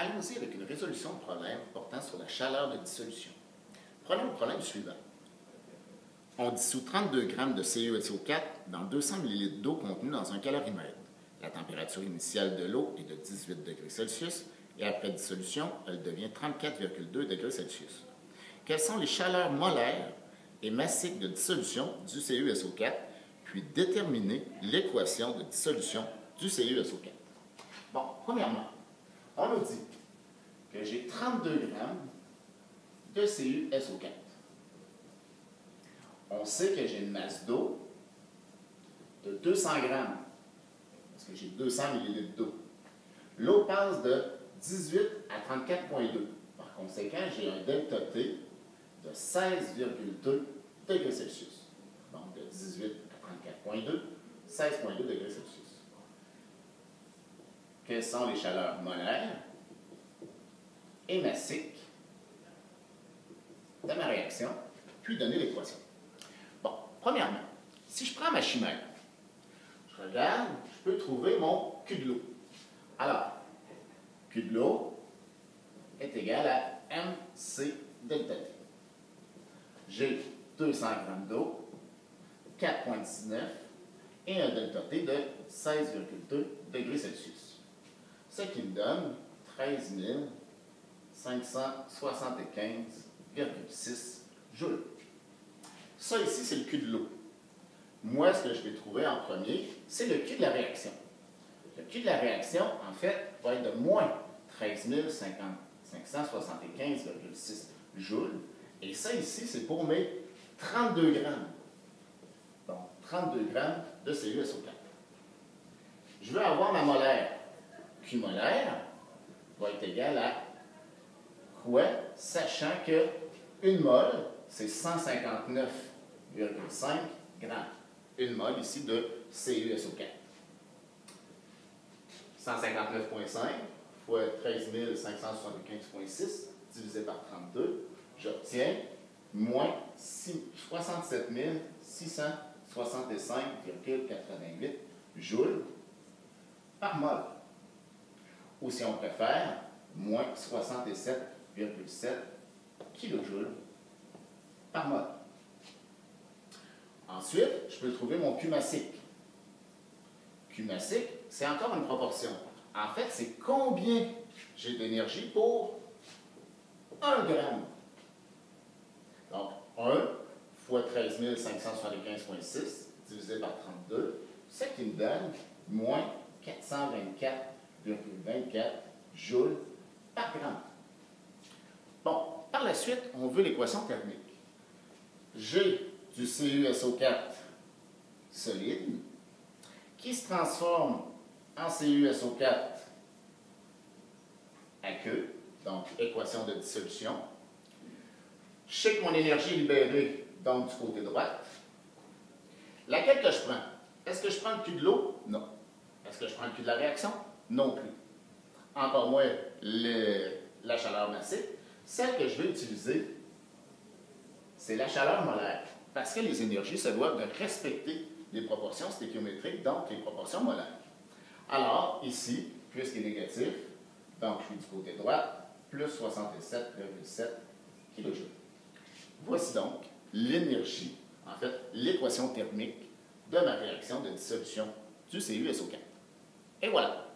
Allons-y avec une résolution de problème portant sur la chaleur de dissolution. Prenons le problème suivant. On dissout 32 g de CuSO4 dans 200 ml d'eau contenue dans un calorimètre. La température initiale de l'eau est de 18 degrés Celsius et après dissolution, elle devient 34,2 degrés Celsius. Quelles sont les chaleurs molaires et massiques de dissolution du CuSO4, puis déterminer l'équation de dissolution du CuSO4. Bon, premièrement, on nous dit que j'ai 32 g de CuSO4. On sait que j'ai une masse d'eau de 200 g, parce que j'ai 200 ml d'eau. L'eau passe de 18 à 34,2. Par conséquent, j'ai un delta T de 16,2 degrés Celsius. Donc, de 18 à 34,2, 16,2 degrés Celsius. Quelles sont les chaleurs molaires et massiques de ma réaction, puis donner l'équation. Bon, premièrement, si je prends ma chimère, je regarde, je peux trouver mon Q de l'eau. Alors, Q de l'eau est égal à MC delta T. J'ai 200 g d'eau, 4,19 et un delta T de 16,2 degrés Celsius. Ce qui me donne 13 575,6 joules. Ça ici, c'est le Q de l'eau. Moi, ce que je vais trouver en premier, c'est le Q de la réaction. Le Q de la réaction, en fait, va être de moins 13 575,6 joules. Et ça ici, c'est pour mes 32 grammes. Donc, 32 grammes de CuSO4. Je veux avoir ma molaire. Q molaire va être égal à quoi? Sachant que 1 mol, c'est 159,5 grammes. 1 mol ici de CuSO4. 159,5 fois 13 575,6 divisé par 32, j'obtiens moins 67 665,88 joules par mol. Ou si on préfère, moins 67,7 kJ par mol. Ensuite, je peux trouver mon Q massique. Q massique, c'est encore une proportion. En fait, c'est combien j'ai d'énergie pour 1 gramme. Donc, 1 fois 13 575,6 divisé par 32, ce qui me donne moins 424,24 joules par gramme. Bon, par la suite, on veut l'équation thermique. J'ai du CuSO4 solide qui se transforme en CuSO4 aqueux, donc équation de dissolution. Je sais que mon énergie est libérée, donc du côté droit. Laquelle que je prends? Est-ce que je prends le Q de l'eau? Non. Est-ce que je prends le Q de la réaction? Non plus. Encore moins la chaleur massique. Celle que je vais utiliser, c'est la chaleur molaire, parce que les énergies se doivent de respecter les proportions stéchiométriques, donc les proportions molaires. Alors, ici, puisqu'il est négatif, donc je suis du côté droit, plus 67,7 kJ. Voici donc l'énergie, en fait, l'équation thermique de ma réaction de dissolution du CuSO4. Et voilà!